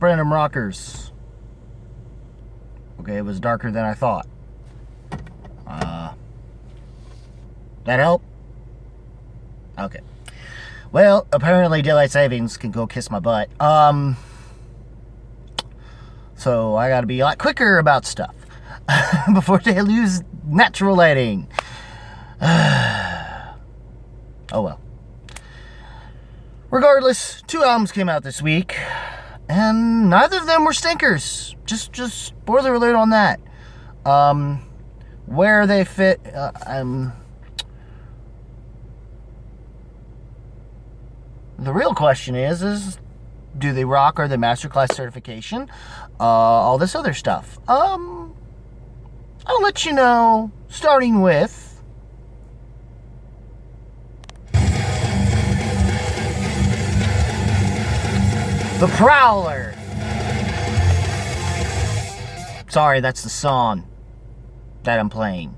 up, random rockers? Okay, it was darker than I thought. That help? Okay. Well, apparently daylight savings can go kiss my butt. So I gotta be a lot quicker about stuff before they lose natural lighting. Oh well. Regardless, 2 albums came out this week, and neither of them were stinkers. Just spoiler alert on that. Where they fit, the real question is do they rock? Are they masterclass certification? All this other stuff. I'll let you know, starting with The Prowler. Sorry, that's the song that I'm playing.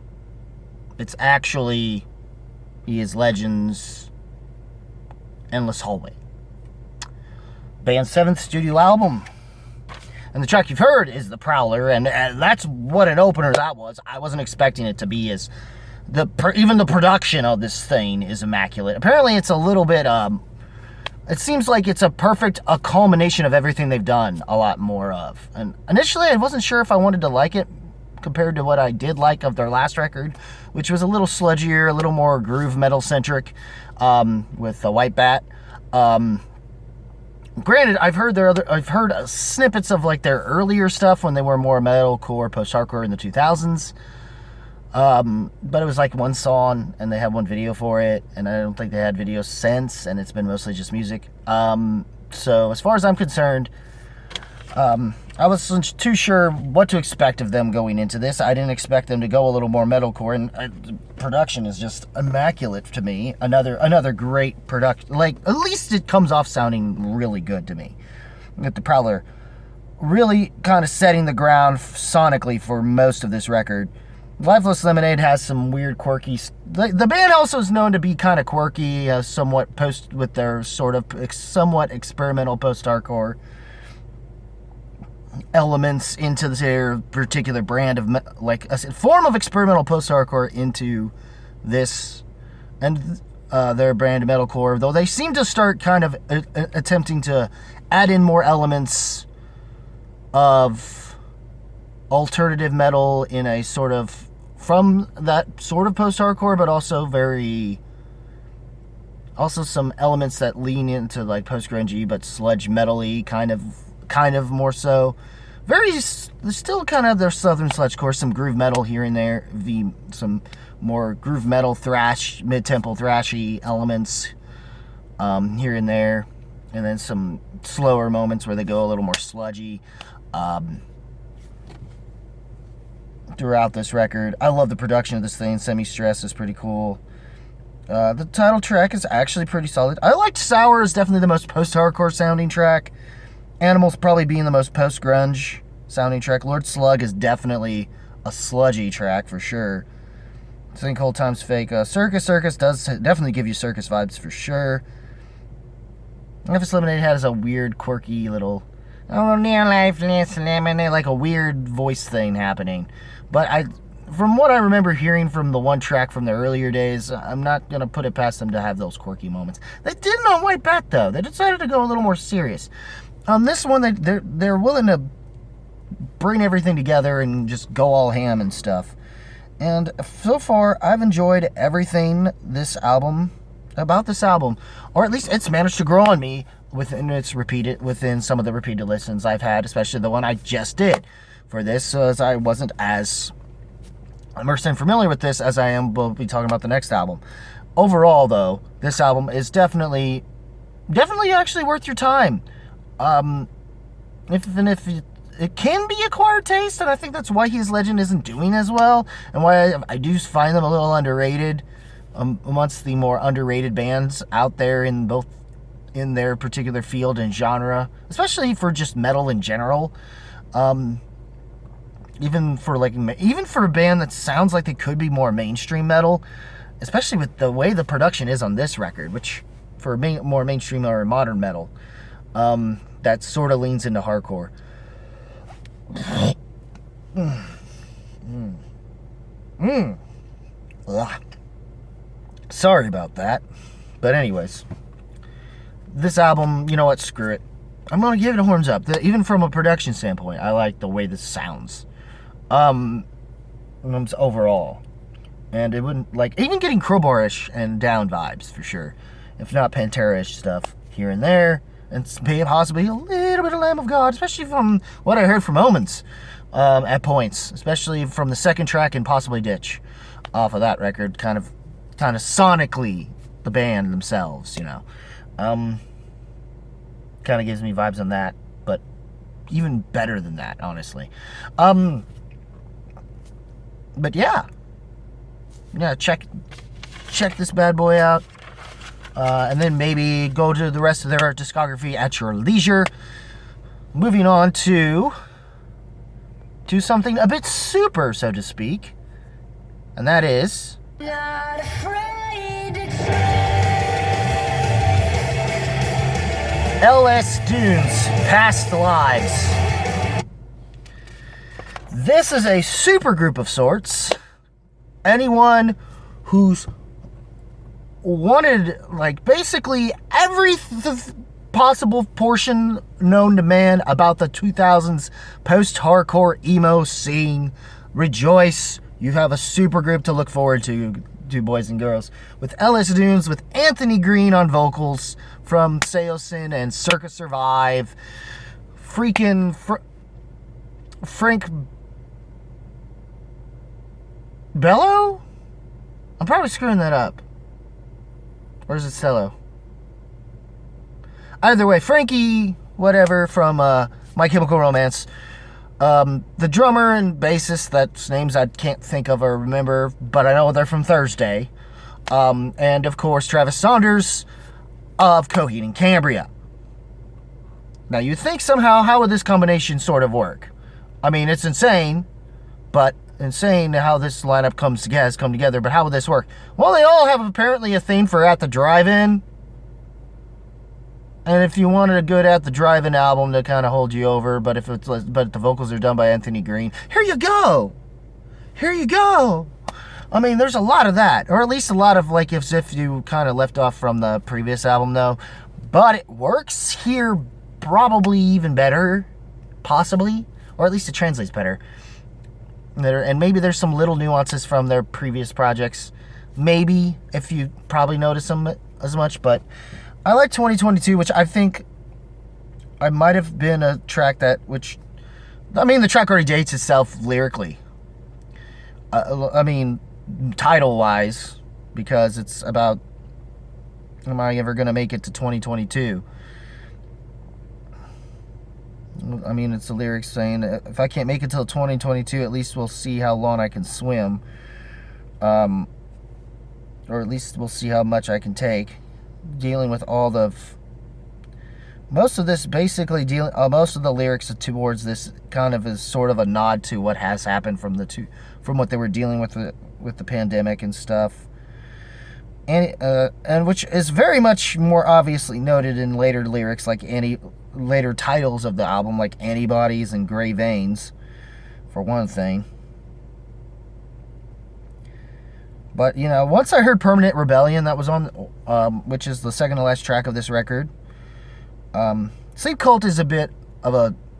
It's actually He Is Legend's Endless Hallway. Band's 7th studio album. And the track you've heard is The Prowler, and that's what an opener that was. I wasn't expecting it to be as... even the production of this thing is immaculate. Apparently it's a little bit... it seems like it's a culmination of everything they've done a lot more of. And initially I wasn't sure if I wanted to like it compared to what I did like of their last record, which was a little sludgier, a little more groove metal centric, with the White Bat. Granted, I've heard snippets of like their earlier stuff when they were more metalcore, post-hardcore in the 2000s. But it was like one song, and they had one video for it, and I don't think they had videos since, and it's been mostly just music. So as far as I'm concerned, I wasn't too sure what to expect of them going into this. I didn't expect them to go a little more metalcore, and the production is just immaculate to me. Another great production. Like, at least it comes off sounding really good to me. With The Prowler really kind of setting the ground sonically for most of this record. Lifeless Lemonade has some weird, quirky... The band also is known to be kind of quirky, somewhat with their sort of somewhat experimental post-hardcore elements into their particular brand of, like, a form of experimental post-hardcore into this and their brand of metalcore, though they seem to start kind of attempting to add in more elements of alternative metal in a sort of, from that sort of post-hardcore, but also some elements that lean into like post-grungy but sludge metal-y kind of more so. Still kind of their southern sludgecore, some groove metal here and there, some more groove metal thrash, mid-tempo thrashy elements here and there, and then some slower moments where they go a little more sludgy throughout this record. I love the production of this thing. Semi-Stress is pretty cool. The title track is actually pretty solid. I liked Sour is definitely the most post-hardcore sounding track. Animals probably being the most post-grunge sounding track. Lord Slug is definitely a sludgy track for sure. Sinkhole Times Fake. Circus does definitely give you circus vibes for sure. Lifeless Lemonade has a weird, quirky little, near lifeless lemonade, like a weird voice thing happening. But from what I remember hearing from the one track from the earlier days, I'm not going to put it past them to have those quirky moments. They didn't on White Bat, though. They decided to go a little more serious. On this one, they're willing to bring everything together and just go all ham and stuff. And so far, I've enjoyed everything about this album, or at least it's managed to grow on me within some of the repeated listens I've had, especially the one I just did for this, as I wasn't as immersed and familiar with this as I am. We'll be talking about the next album. Overall, though, this album is definitely actually worth your time. If it can be acquired taste, and I think that's why He Is Legend isn't doing as well, and why I do find them a little underrated amongst the more underrated bands out there in their particular field and genre, especially for just metal in general. Even for a band that sounds like they could be more mainstream metal, especially with the way the production is on this record, which for more mainstream or modern metal. that sort of leans into hardcore. Sorry about that. But anyways, this album, you know what, screw it. I'm going to give it a horns up. Even from a production standpoint, I like the way this sounds. Overall. And it wouldn't, like, even getting Crowbar-ish and Down vibes, for sure. If not Pantera-ish stuff here and there. And possibly a little bit of Lamb of God, especially from what I heard from Omens at points. Especially from the second track and possibly Ditch off of that record. Kind of sonically, the band themselves, you know. Kind of gives me vibes on that, but even better than that, honestly. But yeah, check this bad boy out, and then maybe go to the rest of their discography at your leisure. Moving on to something a bit super, so to speak, and that is Not Afraid to LS Dunes, Past Lives. This is a super group of sorts. Anyone who's wanted, like, basically every possible portion known to man about the 2000s post-hardcore emo scene, rejoice. You have a super group to look forward to, boys and girls. With LS Dunes, with Anthony Green on vocals from Saosin and Circa Survive. Freaking Frank Bello? I'm probably screwing that up. Or is it Cello? Either way, Frankie, whatever, from My Chemical Romance. The drummer and bassist, that's names I can't think of or remember, but I know they're from Thursday. And of course, Travis Saunders of Coheed and Cambria. Now, you'd think somehow, how would this combination sort of work? I mean, it's insane, but insane how this lineup has come together, but how would this work? Well, they all have apparently a theme for At the Drive-In. And if you wanted a good At the Drive-In album to kind of hold you over, but the vocals are done by Anthony Green, here you go. I mean, there's a lot of that, or at least a lot of, like, as if you kind of left off from the previous album, though. But it works here probably even better, possibly, or at least it translates better. And maybe there's some little nuances from their previous projects, maybe, if you probably notice them as much, but I like 2022, which I think I might have been a track the track already dates itself lyrically. Title-wise, because it's about, am I ever going to make it to 2022? I mean, it's the lyrics saying, if I can't make it till 2022, at least we'll see how long I can swim. Or at least we'll see how much I can take. Dealing with all the... most of this basically most of the lyrics towards this kind of is sort of a nod to what has happened from what they were dealing with the pandemic and stuff. And which is very much more obviously noted in later lyrics, like later titles of the album, like Antibodies and Gray Veins, for one thing. But, you know, once I heard Permanent Rebellion, that was on, which is the second to last track of this record. Sleep Cult is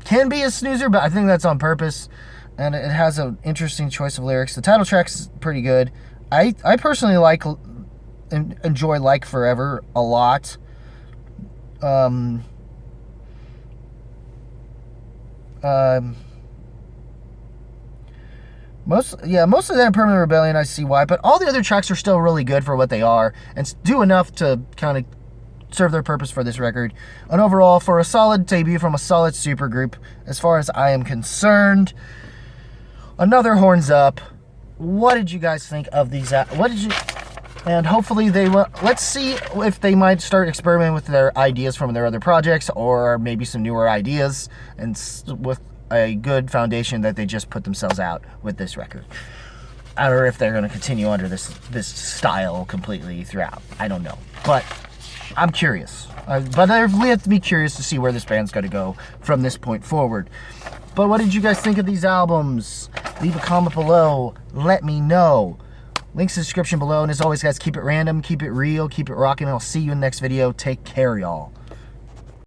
can be a snoozer, but I think that's on purpose. And it has an interesting choice of lyrics. The title track's pretty good. I personally enjoy Like Forever a lot. Most of that in Permanent Rebellion, I see why, but all the other tracks are still really good for what they are, and do enough to kind of serve their purpose for this record. And overall, for a solid debut from a solid supergroup, as far as I am concerned, another horns up. What did you guys think of these? And hopefully let's see if they might start experimenting with their ideas from their other projects, or maybe some newer ideas, and with a good foundation that they just put themselves out with this record. Or if they're going to continue under this style completely throughout. I don't know. But I'm curious. But I have to be curious to see where this band's going to go from this point forward. But what did you guys think of these albums? Leave a comment below. Let me know. Links in the description below. And as always, guys, keep it random, keep it real, keep it rocking. I'll see you in the next video. Take care, y'all.